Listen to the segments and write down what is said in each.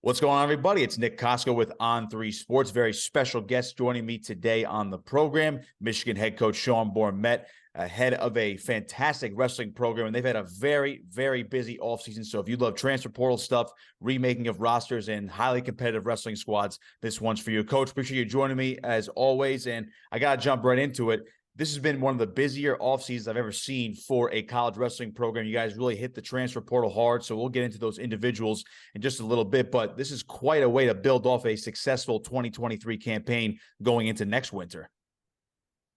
What's going on, everybody? It's Nick Kosko with On3 Sports. Very special guest joining me today on the program, Michigan head coach Sean Bormet, head of a fantastic wrestling program. And they've had a very, very busy offseason. So if you love transfer portal stuff, remaking of rosters, and highly competitive wrestling squads, this one's for you. Coach, appreciate you joining me as always. And I got to jump right into it. This has been one of the busier off seasons I've ever seen for a college wrestling program. You guys really hit the transfer portal hard, so we'll get into those individuals in just a little bit, but this is quite a way to build off a successful 2023 campaign going into next winter.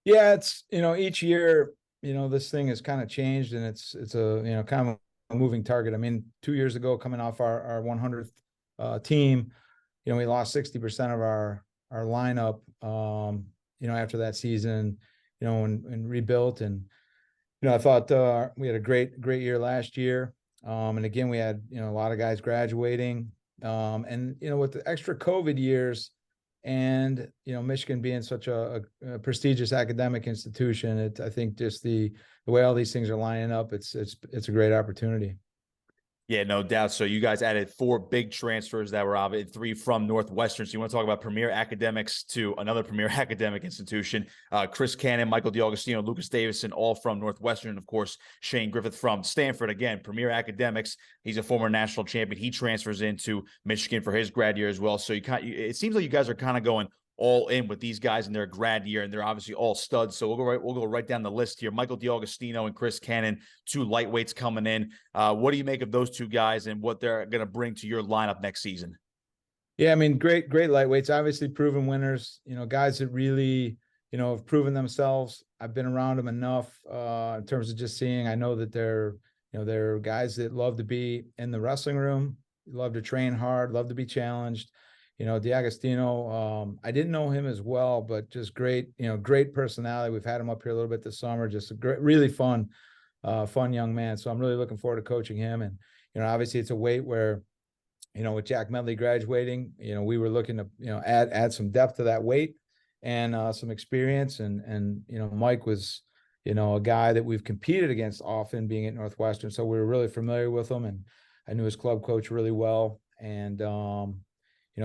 Yeah, it's, each year, this thing has kind of changed, and it's a, kind of a moving target. I mean, 2 years ago, coming off our 100th team, we lost 60% of our lineup, after that season, and rebuilt. And, I thought we had a great year last year. And again, we had, a lot of guys graduating. And, with the extra COVID years and, Michigan being such a prestigious academic institution, I think just the way all these things are lining up, it's a great opportunity. Yeah, no doubt. So you guys added 4 big transfers that were obvious, 3 from Northwestern. So you want to talk about premier academics to another premier academic institution. Chris Cannon, Michael DiAugustino, Lucas Davison, all from Northwestern. Of course, Shane Griffith from Stanford. Again, premier academics. He's a former national champion. He transfers into Michigan for his grad year as well. So it seems like you guys are kind of going all in with these guys in their grad year, and they're obviously all studs. So we'll go right down the list here. Michael DiAugustino and Chris Cannon, 2 lightweights coming in. What do you make of those 2 guys and what they're going to bring to your lineup next season? Yeah, I mean, great lightweights, obviously proven winners, guys that really, have proven themselves. I've been around them enough in terms of just seeing. I know that they're guys that love to be in the wrestling room, love to train hard, love to be challenged. DiAgostino, I didn't know him as well, but just great personality. We've had him up here a little bit this summer. Just a great, really fun young man. So I'm really looking forward to coaching him. And, obviously it's a weight where, with Jack Medley graduating, we were looking to, add some depth to that weight and some experience. And, Mike was, a guy that we've competed against often being at Northwestern. So we were really familiar with him, and I knew his club coach really well. And,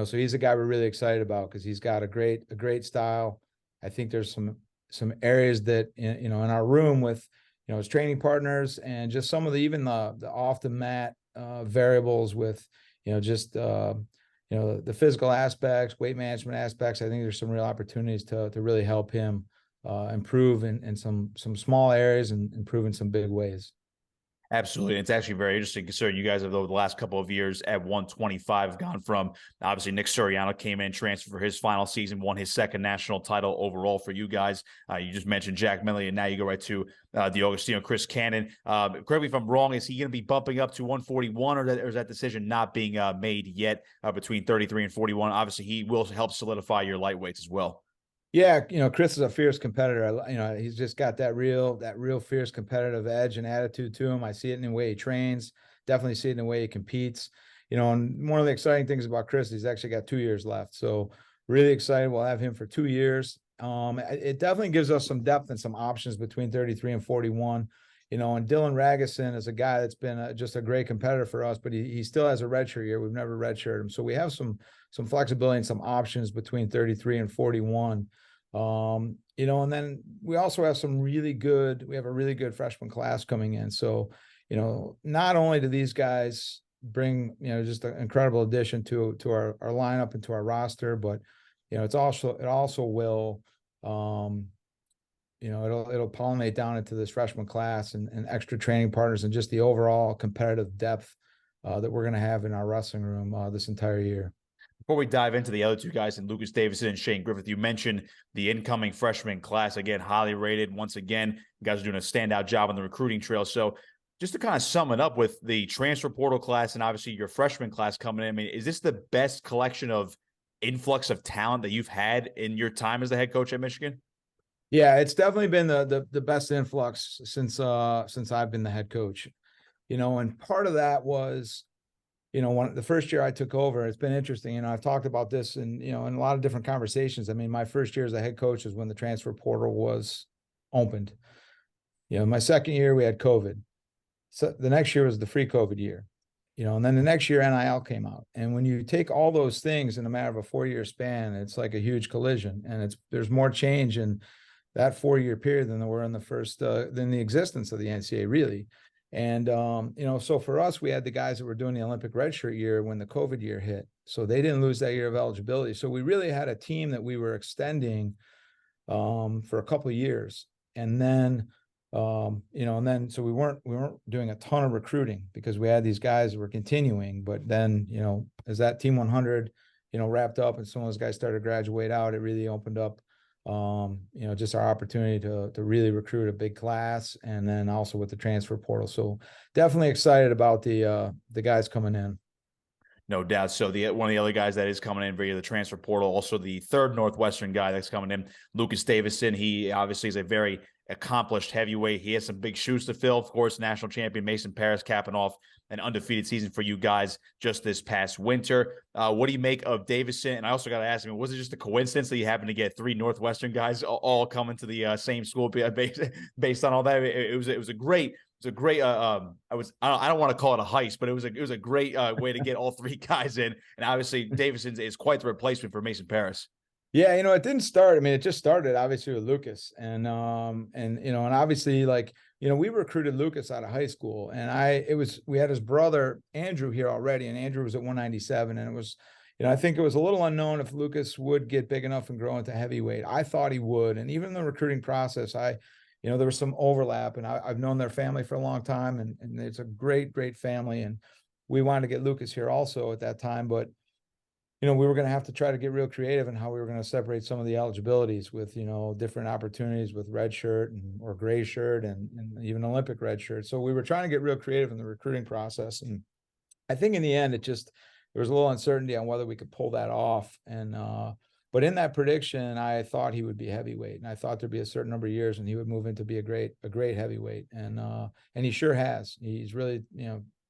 so he's a guy we're really excited about because he's got a great style. I think there's some areas that in our room with his training partners and just some of the off the mat variables with the physical aspects, weight management aspects. I think there's some real opportunities to really help him improve in some small areas and improve in some big ways. Absolutely. It's actually very interesting considering you guys have, over the last couple of years at 125, have gone from, obviously, Nick Suriano came in, transferred for his final season, won his 2nd national title overall for you guys. You just mentioned Jack Medley, and now you go right to DiAugustino, Chris Cannon. Correct me if I'm wrong, is he going to be bumping up to 141, or is that decision not being made yet between 33 and 41? Obviously, he will help solidify your lightweights as well. Yeah, Chris is a fierce competitor. He's just got that real fierce competitive edge and attitude to him. I see it in the way he trains. Definitely see it in the way he competes. And one of the exciting things about Chris, he's actually got 2 years left. So really excited. We'll have him for 2 years. It definitely gives us some depth and some options between 33 and 41. And Dylan Ragusin is a guy that's been just a great competitor for us, but he still has a redshirt year. We've never redshirted him. So we have some flexibility and some options between 33 and 41. And then we also have a really good freshman class coming in. So, not only do these guys bring, just an incredible addition to our lineup and to our roster, but, it also will, it'll pollinate down into this freshman class and extra training partners and just the overall competitive depth that we're going to have in our wrestling room this entire year. Before we dive into the other 2 guys, and Lucas Davison and Shane Griffith, you mentioned the incoming freshman class, again, highly rated. Once again, you guys are doing a standout job on the recruiting trail. So just to kind of sum it up with the transfer portal class and obviously your freshman class coming in, I mean, is this the best collection of influx of talent that you've had in your time as the head coach at Michigan? Yeah, it's definitely been the best influx since I've been the head coach. And part of that was, the first year I took over, it's been interesting. I've talked about this in a lot of different conversations. I mean, my first year as a head coach is when the transfer portal was opened. My second year we had COVID. So the next year was the free COVID year. and then the next year NIL came out. And when you take all those things in a matter of a 4-year span, it's like a huge collision, and there's more change in that 4-year period than there were in than the existence of the NCAA, really. And, so for us, we had the guys that were doing the Olympic redshirt year when the COVID year hit. So they didn't lose that year of eligibility. So we really had a team that we were extending for a couple of years. And then, so we weren't doing a ton of recruiting because we had these guys that were continuing. But then, as that Team 100, wrapped up and some of those guys started to graduate out, it really opened up, just our opportunity to really recruit a big class, and then also with the transfer portal. So definitely excited about the guys coming in. No doubt. So one of the other guys that is coming in via the transfer portal, also the third Northwestern guy that's coming in, Lucas Davison. He obviously is a very accomplished heavyweight. He has some big shoes to fill. Of course, national champion Mason Paris capping off an undefeated season for you guys just this past winter. What do you make of Davison? And I also got to ask him, was it just a coincidence that you happened to get 3 Northwestern guys all coming to the same school based on all that? It was a great. It's a great. I don't want to call it a heist, but it was a great way to get all 3 guys in. And obviously, Davison is quite the replacement for Mason Paris. Yeah, it didn't start. I mean, it just started obviously with Lucas, and obviously, we recruited Lucas out of high school, and we had his brother Andrew here already, and Andrew was at 197, and it was, I think it was a little unknown if Lucas would get big enough and grow into heavyweight. I thought he would, and even in the recruiting process, there was some overlap, and I've known their family for a long time, and it's a great, great family, and we wanted to get Lucas here also at that time, but we were going to have to try to get real creative in how we were going to separate some of the eligibilities with, different opportunities with red shirt or gray shirt and even Olympic red shirt. So we were trying to get real creative in the recruiting process. And I think in the end, there was a little uncertainty on whether we could pull that off. And, but in that prediction, I thought he would be heavyweight, and I thought there'd be a certain number of years and he would move into be a great heavyweight. And he sure has. He's really,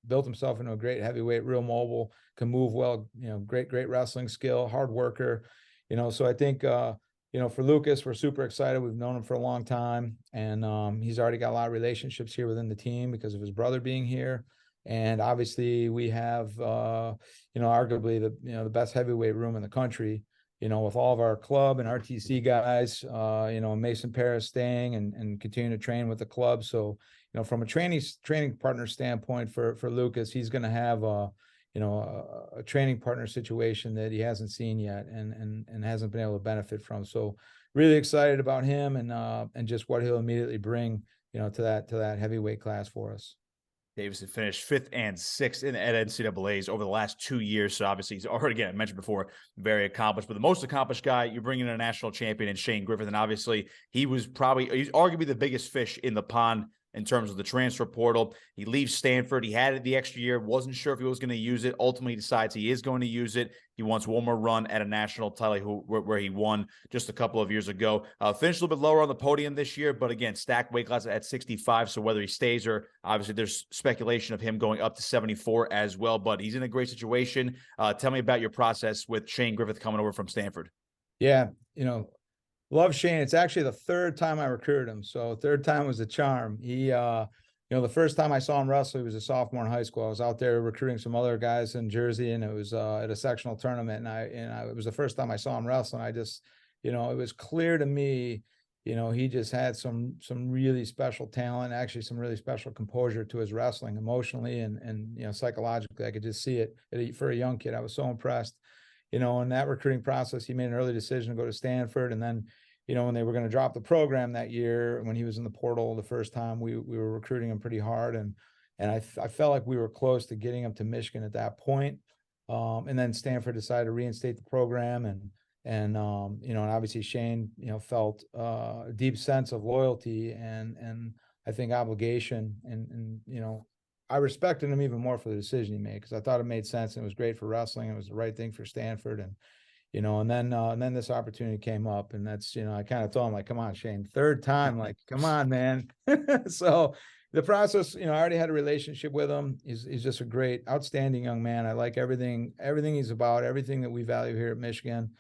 built himself into a great heavyweight, real mobile, can move well, great wrestling skill, hard worker, so I think, for Lucas, we're super excited. We've known him for a long time, and he's already got a lot of relationships here within the team because of his brother being here. And obviously we have, arguably the best heavyweight room in the country, with all of our club and RTC guys, Mason Paris staying and continuing to train with the club. So, from a training partner standpoint for Lucas, he's going to have a training partner situation that he hasn't seen yet and hasn't been able to benefit from. So really excited about him and just what he'll immediately bring, to that heavyweight class for us. Davison finished 5th and 6th at NCAAs over the last 2 years. So obviously he's already, again, I mentioned before, very accomplished. But the most accomplished guy, you're bringing in a national champion in Shane Griffith. And obviously he's arguably the biggest fish in the pond in terms of the transfer portal. He leaves Stanford. He had it the extra year, wasn't sure if he was going to use it. Ultimately decides he is going to use it. He wants one more run at a national title where he won just a couple of years ago. Finished a little bit lower on the podium this year, but again, stacked weight class at 65. So whether he stays or obviously there's speculation of him going up to 74 as well, but he's in a great situation. Tell me about your process with Shane Griffith coming over from Stanford. Yeah, love Shane. It's actually the 3rd time I recruited him. So 3rd time was a charm. He, the first time I saw him wrestle, he was a sophomore in high school. I was out there recruiting some other guys in Jersey, and it was at a sectional tournament. And it was the first time I saw him wrestle. And I just, it was clear to me, he just had some really special talent, actually some really special composure to his wrestling emotionally and psychologically. I could just see it for a young kid. I was so impressed. In that recruiting process, he made an early decision to go to Stanford. And then, when they were going to drop the program that year, when he was in the portal the first time, we were recruiting him pretty hard. And I felt like we were close to getting him to Michigan at that point. And then Stanford decided to reinstate the program. And obviously Shane, felt a deep sense of loyalty and I think obligation. And I respected him even more for the decision he made because I thought it made sense and it was great for wrestling. It was the right thing for Stanford. And then this opportunity came up, and that's, I kind of told him, like, come on, Shane, 3rd time, like, come on, man. So the process, I already had a relationship with him. He's just a great, outstanding young man. I like everything he's about, everything that we value here at Michigan.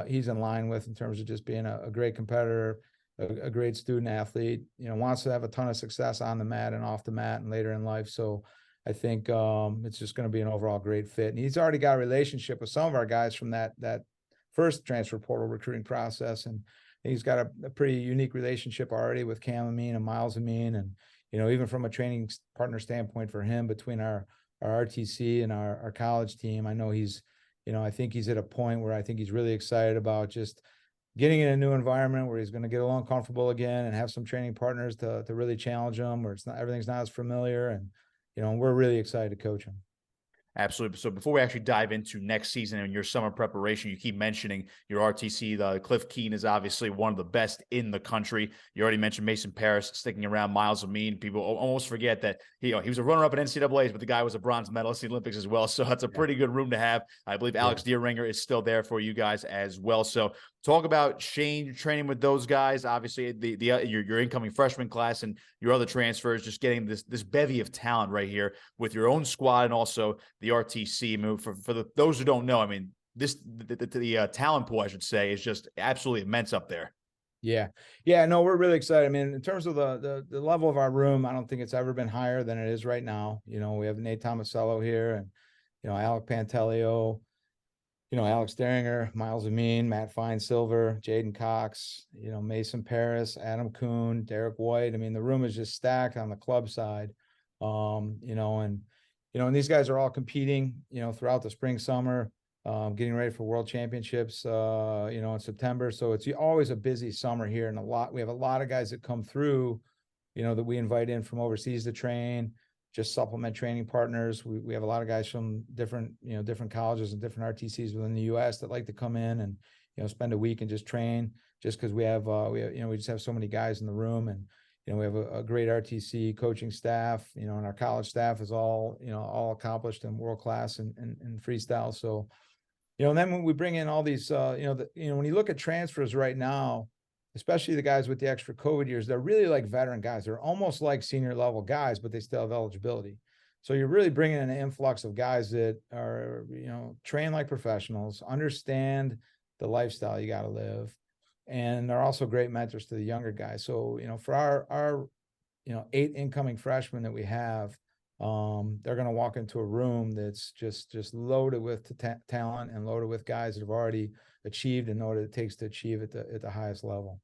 He's in line with in terms of just being a great competitor, a great student athlete, wants to have a ton of success on the mat and off the mat and later in life. So, I think it's just going to be an overall great fit. And he's already got a relationship with some of our guys from that first transfer portal recruiting process, and he's got a pretty unique relationship already with Cam Amin and Miles Amin, and even from a training partner standpoint for him between our RTC and our college team, I know he's, I think he's at a point where I think he's really excited about just getting in a new environment where he's going to get along comfortable again and have some training partners to really challenge him, where everything's not as familiar, and we're really excited to coach him. Absolutely. So before we actually dive into next season and your summer preparation, you keep mentioning your RTC. The Cliff Keen is obviously one of the best in the country. You already mentioned Mason Paris sticking around. Miles Amin. People almost forget that he was a runner-up at NCAA's, but the guy was a bronze medalist in the Olympics as well. So that's a pretty good room to have. I believe Alex Deeringer is still there for you guys as well. So talk about Shane training with those guys. Obviously, your incoming freshman class and your other transfers, just getting this bevy of talent right here with your own squad and also the RTC move. For those who don't know, I mean, the talent pool, I should say, is just absolutely immense up there. Yeah. No, we're really excited. I mean, in terms of the level of our room, I don't think it's ever been higher than it is right now. We have Nate Tomasello here, and Alec Pantelio, Alex Deringer, Miles Amin, Matt Fine-Silver, Jaden Cox, Mason Paris, Adam Kuhn, Derek White. I mean, the room is just stacked on the club side. And these guys are all competing, throughout the spring, summer, getting ready for world championships, in September. So it's always a busy summer here, and we have a lot of guys that come through, that we invite in from overseas to train, just supplement training partners. We have a lot of guys from different colleges and different RTCs within the U.S. that like to come in and, spend a week and just train, just because we just have so many guys in the room. And, we have a great RTC coaching staff, and our college staff is all accomplished and world-class in freestyle. So, and then when we bring in all these, when you look at transfers right now, especially the guys with the extra COVID years, they're really like veteran guys. They're almost like senior level guys, but they still have eligibility. So you're really bringing in an influx of guys that are, trained like professionals, understand the lifestyle you got to live, and they're also great mentors to the younger guys. So, for our 8 incoming freshmen that we have, they're going to walk into a room that's just loaded with talent and loaded with guys that have already achieved and know what it takes to achieve at the highest level.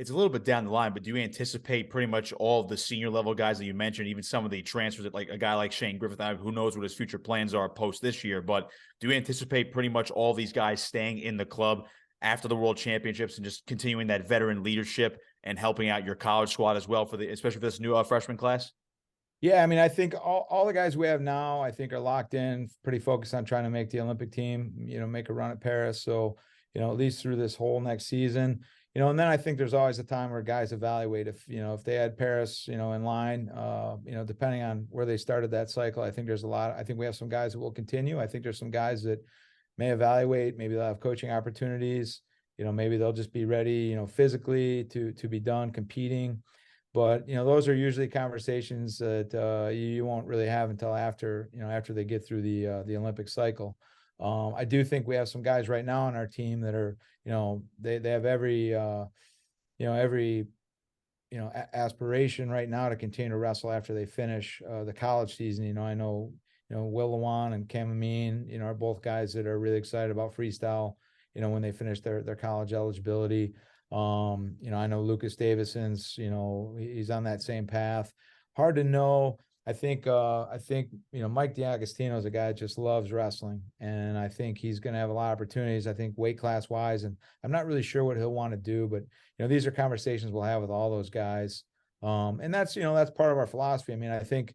It's a little bit down the line, but do you anticipate pretty much all of the senior level guys that you mentioned, even some of the transfers that, like a guy like Shane Griffith, who knows what his future plans are post this year, but do you anticipate pretty much all these guys staying in the club after the world championships and just continuing that veteran leadership and helping out your college squad as well, especially for this new freshman class? Yeah, I mean, I think all the guys we have now, I think, are locked in, pretty focused on trying to make the Olympic team, make a run at Paris. So, at least through this whole next season, and then I think there's always a time where guys evaluate if they had Paris, in line, depending on where they started that cycle. I think we have some guys that will continue. I think there's some guys that may evaluate, maybe they'll have coaching opportunities, maybe they'll just be ready, physically to be done competing. But, those are usually conversations that you won't really have until after they get through the Olympic cycle. I do think we have some guys right now on our team that are, they have every aspiration right now to continue to wrestle after they finish the college season. I know, Will Lewan and Cam Amin, are both guys that are really excited about freestyle, when they finish their college eligibility. I know Lucas Davison's, he's on that same path. Hard to know. I think Mike DiAgostino is a guy that just loves wrestling, and I think he's going to have a lot of opportunities, I think, weight class wise, and I'm not really sure what he'll want to do, but, these are conversations we'll have with all those guys. And that's part of our philosophy. I mean, I think,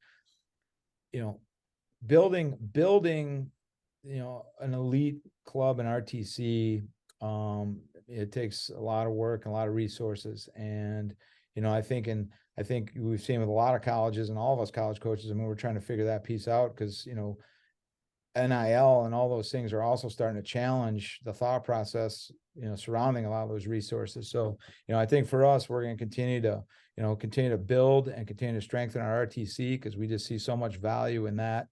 building, an elite club in RTC, it takes a lot of work and a lot of resources. And, I think we've seen with a lot of colleges and all of us college coaches, I mean, we're trying to figure that piece out because, NIL and all those things are also starting to challenge the thought process, surrounding a lot of those resources. So, I think for us, we're going to continue to build and continue to strengthen our RTC because we just see so much value in that.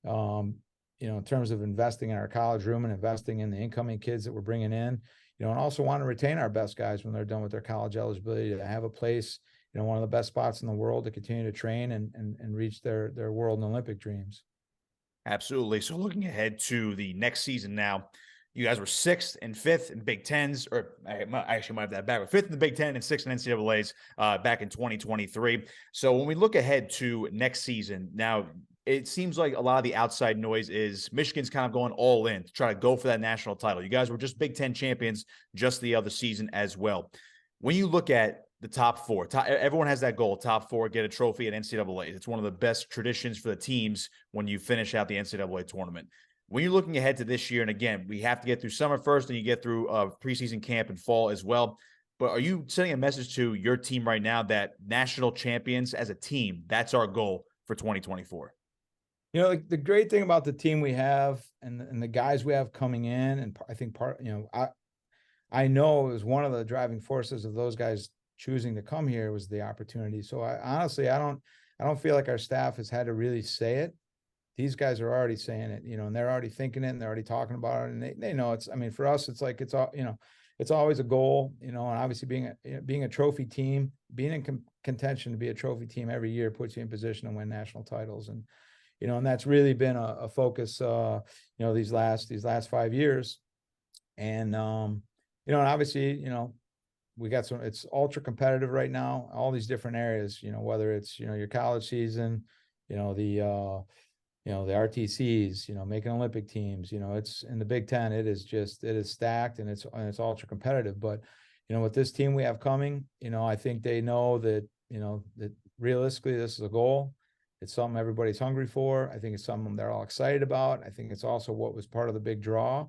In terms of investing in our college room and investing in the incoming kids that we're bringing in, and also want to retain our best guys when they're done with their college eligibility to have a place one of the best spots in the world to continue to train and reach their world and Olympic dreams. Absolutely. So looking ahead to the next season now, you guys were 6th and 5th in Big Tens, or I actually might have that back. 5th in the Big Ten and 6th in NCAA's back in 2023. So when we look ahead to next season, now it seems like a lot of the outside noise is Michigan's kind of going all in to try to go for that national title. You guys were just Big Ten champions just the other season as well. When you look at the top four, everyone has that goal, top four, get a trophy at NCAA. It's one of the best traditions for the teams when you finish out the NCAA tournament. When you're looking ahead to this year, and again, we have to get through summer first, and you get through preseason camp and fall as well. But are you sending a message to your team right now that national champions as a team, that's our goal for 2024? The great thing about the team we have and the guys we have coming in, and I think I know it was one of the driving forces of those guys choosing to come here was the opportunity. So I honestly, I don't feel like our staff has had to really say it. These guys are already saying it, and they're already thinking it and they're already talking about it. And they know it's, I mean, for us, it's like, it's all, it's always a goal, and obviously being a trophy team, being in contention to be a trophy team every year puts you in position to win national titles. And, and that's really been a focus, these last 5 years. And, and obviously, we got it's ultra competitive right now, all these different areas, whether it's, your college season, the RTCs, making Olympic teams, it's in the Big Ten, it is stacked and it's ultra competitive. But, with this team we have coming, I think they know that, that realistically, this is a goal. It's something everybody's hungry for. I think it's something they're all excited about. I think it's also what was part of the big draw.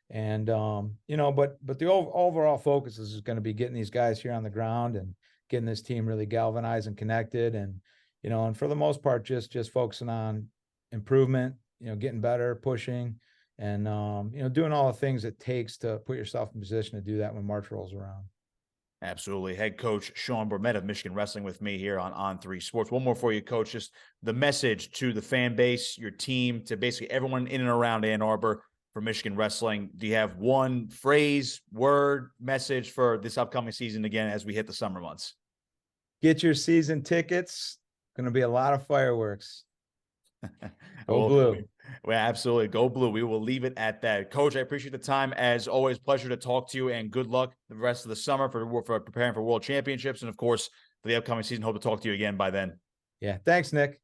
And, but the overall focus is going to be getting these guys here on the ground and getting this team really galvanized and connected. And, and for the most part, just focusing on improvement, getting better, pushing, and, doing all the things it takes to put yourself in position to do that when March rolls around. Absolutely. Head coach Sean Bormet of Michigan Wrestling with me here on 3 Sports. One more for you, coach. Just the message to the fan base, your team, to basically everyone in and around Ann Arbor for Michigan Wrestling. Do you have one phrase, word, message for this upcoming season again as we hit the summer months? Get your season tickets. Going to be a lot of fireworks. Go Blue. Well, absolutely. Go Blue. We will leave it at that. Coach, I appreciate the time. As always, pleasure to talk to you, and good luck the rest of the summer for preparing for World Championships. And, of course, for the upcoming season. Hope to talk to you again by then. Yeah. Thanks, Nick.